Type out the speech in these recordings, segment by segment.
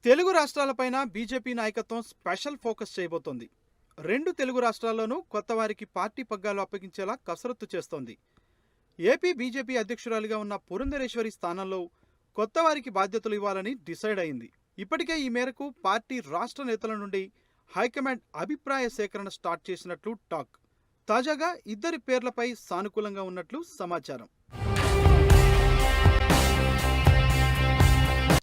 Telugu రాష్ట్రాలపైన BJP నాయకత్వం special focus చేయబోతోంది. రెండు తెలుగు రాష్ట్రాల్లోనూ కొత్త వారికి పార్టీ పగ్గాలు అప్పగించేలా కసరత్తు చేస్తోంది. ఏపీ బీజేపీ అధ్యక్షురాలిగా ఉన్న పురంధరేశ్వరి స్థానంలో కొత్త వారికి బాధ్యతలు ఇవ్వాలని డిసైడ్ అయింది. ఇప్పటికే ఈ మేరకు పార్టీ రాష్ట్ర నేతల నుండి హైకమాండ్ అభిప్రాయ సేకరణ స్టార్ట్ చేసినట్లు టాక్. తాజాగా ఇద్దరి పేర్లపై సానుకూలంగా ఉన్నట్లు సమాచారం.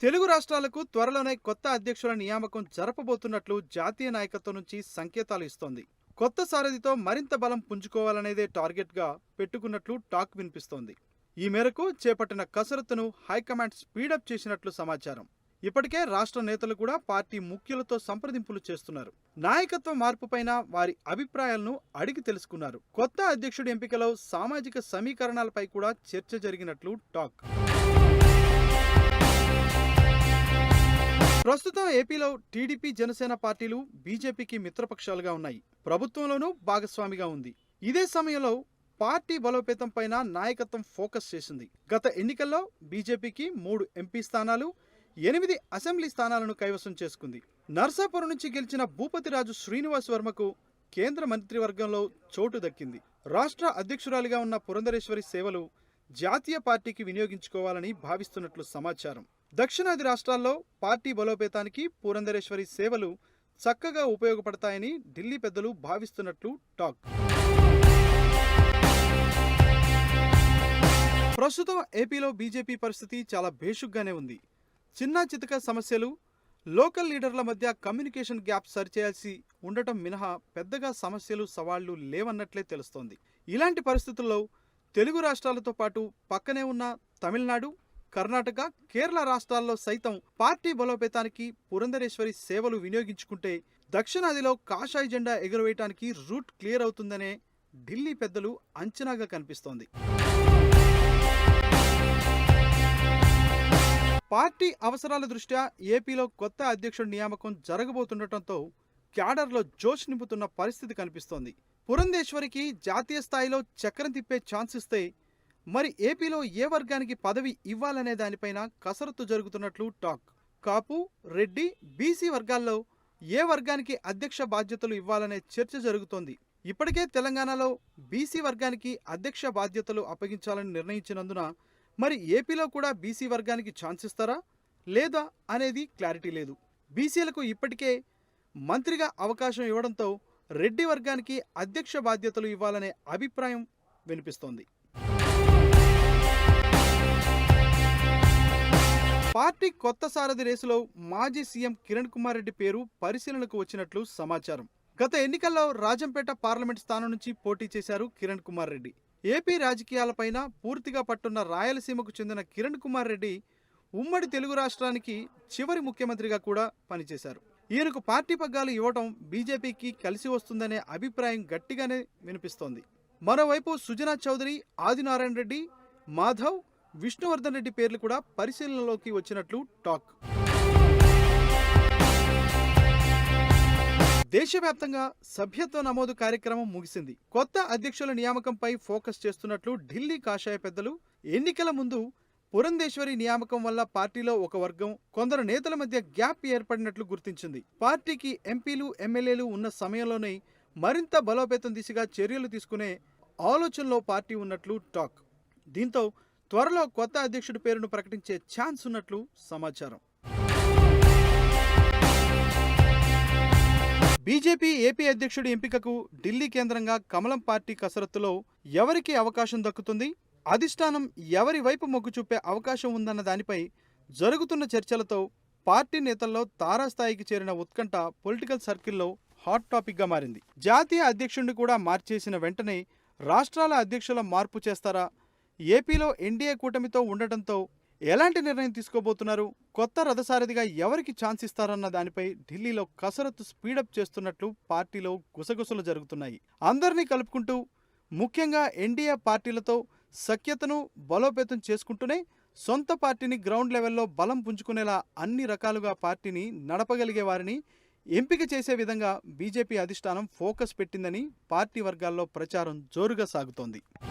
తెలుగు రాష్ట్రాలకు త్వరలోనే కొత్త అధ్యక్షుల నియామకం జరపబోతున్నట్లు జాతీయ నాయకత్వం నుంచి సంకేతాలు ఇస్తోంది. కొత్త సారథితో మరింత బలం పుంజుకోవాలనేదే టార్గెట్గా పెట్టుకున్నట్లు టాక్ వినిపిస్తోంది. ఈ మేరకు చేపట్టిన కసరత్తును హైకమాండ్ స్పీడప్ చేసినట్లు సమాచారం. ఇప్పటికే రాష్ట్ర నేతలు కూడా పార్టీ ముఖ్యులతో సంప్రదింపులు చేస్తున్నారు. నాయకత్వ మార్పుపైన వారి అభిప్రాయాలను అడిగి తెలుసుకున్నారు. కొత్త అధ్యక్షుడి ఎంపికలో సామాజిక సమీకరణాలపై కూడా చర్చ జరిగినట్లు టాక్. ప్రస్తుతం ఏపీలో టీడీపీ, జనసేన పార్టీలు బీజేపీకి మిత్రపక్షాలుగా ఉన్నాయి. ప్రభుత్వంలోనూ భాగస్వామిగా ఉంది. ఇదే సమయంలో పార్టీ బలోపేతం పైన నాయకత్వం ఫోకస్ చేసింది. గత ఎన్నికల్లో బీజేపీకి 3 ఎంపీ స్థానాలు, 8 అసెంబ్లీ స్థానాలను కైవసం చేసుకుంది. నర్సాపురం నుంచి గెలిచిన భూపతిరాజు శ్రీనివాస్ వర్మకు కేంద్ర మంత్రివర్గంలో చోటు దక్కింది. రాష్ట్ర అధ్యక్షురాలిగా ఉన్న పురంధరేశ్వరి సేవలు జాతీయ పార్టీకి వినియోగించుకోవాలని భావిస్తున్నట్లు సమాచారం. దక్షిణాది రాష్ట్రాల్లో పార్టీ బలోపేతానికి పురంధరేశ్వరి సేవలు చక్కగా ఉపయోగపడతాయని ఢిల్లీ పెద్దలు భావిస్తున్నట్లు టాక్. ప్రస్తుతం ఏపీలో బీజేపీ పరిస్థితి చాలా బేషుగ్గానే ఉంది. చిన్న చితక సమస్యలు, లోకల్ లీడర్ల మధ్య కమ్యూనికేషన్ గ్యాప్ సరిచేయాల్సి ఉండటం మినహా పెద్దగా సమస్యలు, సవాళ్లు లేవన్నట్లే తెలుస్తోంది. ఇలాంటి పరిస్థితుల్లో తెలుగు రాష్ట్రాలతో పాటు పక్కనే ఉన్న తమిళనాడు, కర్ణాటక, కేరళ రాష్ట్రాల్లో సైతం పార్టీ బలోపేతానికి పురంధరేశ్వరి సేవలు వినియోగించుకుంటే దక్షిణాదిలో కాషాయ జెండా ఎగురవేయటానికి రూట్ క్లియర్ అవుతుందనే ఢిల్లీ పెద్దలు అంచనాగా కనిపిస్తోంది. పార్టీ అవసరాల దృష్ట్యా ఏపీలో కొత్త అధ్యక్షుడి నియామకం జరగబోతుండటంతో క్యాడర్లో జోష్ నింపుతున్న పరిస్థితి కనిపిస్తోంది. పురంధేశ్వరికి జాతీయ స్థాయిలో చక్రం తిప్పే ఛాన్స్ ఇస్తే మరి ఏపీలో ఏ వర్గానికి పదవి ఇవ్వాలనే దానిపైన కసరత్తు జరుగుతున్నట్లు టాక్. కాపు, రెడ్డి, బీసీ వర్గాల్లో ఏ వర్గానికి అధ్యక్ష బాధ్యతలు ఇవ్వాలనే చర్చ జరుగుతోంది. ఇప్పటికే తెలంగాణలో బీసీ వర్గానికి అధ్యక్ష బాధ్యతలు అప్పగించాలని నిర్ణయించినందున మరి ఏపీలో కూడా బీసీ వర్గానికి ఛాన్స్ ఇస్తారా లేదా అనేది క్లారిటీ లేదు. బీసీలకు ఇప్పటికే మంత్రిగా అవకాశం ఇవ్వడంతో రెడ్డి వర్గానికి అధ్యక్ష బాధ్యతలు ఇవ్వాలనే అభిప్రాయం వినిపిస్తోంది. పార్టీ కొత్త సారథి రేసులో మాజీ సీఎం కిరణ్ కుమార్ రెడ్డి పేరు పరిశీలనకు వచ్చినట్లు సమాచారం. గత ఎన్నికల్లో రాజంపేట పార్లమెంట్ స్థానం నుంచి పోటీ చేశారు కిరణ్ కుమార్ రెడ్డి. ఏపీ రాజకీయాలపైన పూర్తిగా పట్టున్న రాయలసీమకు చెందిన కిరణ్ కుమార్ రెడ్డి ఉమ్మడి తెలుగు రాష్ట్రానికి చివరి ముఖ్యమంత్రిగా కూడా పనిచేశారు. ఈయనకు పార్టీ పగ్గాలు ఇవ్వడం బీజేపీకి కలిసి వస్తుందనే అభిప్రాయం గట్టిగానే వినిపిస్తోంది. మరోవైపు సుజనా చౌదరి, ఆదినారాయణ రెడ్డి, మాధవ్, విష్ణువర్ధన్ రెడ్డి పేర్లు కూడా పరిశీలనలోకి వచ్చినట్లు టాక్. దేశవ్యాప్తంగా సభ్యత్వ నమోదు కార్యక్రమం ముగిసింది. కొత్త అధ్యక్షుల నియామకంపై ఫోకస్ చేస్తున్నట్లు ఢిల్లీ కాషాయ పెద్దలు ఎన్నికల ముందు పురంధేశ్వరి నియామకం వల్ల పార్టీలో ఒక వర్గం, కొందరు నేతల మధ్య గ్యాప్ ఏర్పడినట్లు గుర్తించింది. పార్టీకి ఎంపీలు, ఎమ్మెల్యేలు ఉన్న సమయంలోనే మరింత బలోపేతం దిశగా చర్యలు తీసుకునే ఆలోచనలో పార్టీ ఉన్నట్లు టాక్. దీంతో త్వరలో కొత్త అధ్యక్షుడి పేరును ప్రకటించే ఛాన్స్ ఉన్నట్లు సమాచారం. బీజేపీ ఏపీ అధ్యక్షుడి ఎంపికకు ఢిల్లీ కేంద్రంగా కమలం పార్టీ కసరత్తులో ఎవరికి అవకాశం దక్కుతుంది, అధిష్టానం ఎవరి వైపు మొగ్గు చూపే అవకాశం ఉందన్న దానిపై జరుగుతున్న చర్చలతో పార్టీ నేతల్లో తారాస్థాయికి చేరిన ఉత్కంఠ పొలిటికల్ సర్కిల్లో హాట్ టాపిక్గా మారింది. జాతీయ అధ్యక్షుడిని కూడా మార్చేసిన వెంటనే రాష్ట్రాల అధ్యక్షుల మార్పు చేస్తారా, ఏపీలో ఎన్డీఏ కూటమితో ఉండటంతో ఎలాంటి నిర్ణయం తీసుకోబోతున్నారు, కొత్త రథసారథిగా ఎవరికి ఛాన్స్ ఇస్తారన్న దానిపై ఢిల్లీలో కసరత్తు స్పీడప్ చేస్తున్నట్లు పార్టీలో గుసగుసలు జరుగుతున్నాయి. అందరినీ కలుపుకుంటూ ముఖ్యంగా ఎన్డీఏ పార్టీలతో సఖ్యతను బలోపేతం చేసుకుంటూనే సొంత పార్టీని గ్రౌండ్ లెవెల్లో బలం పుంజుకునేలా అన్ని రకాలుగా పార్టీని నడపగలిగే వారిని ఎంపిక చేసే విధంగా బీజేపీ అధిష్టానం ఫోకస్ పెట్టిందని పార్టీ వర్గాల్లో ప్రచారం జోరుగా సాగుతోంది.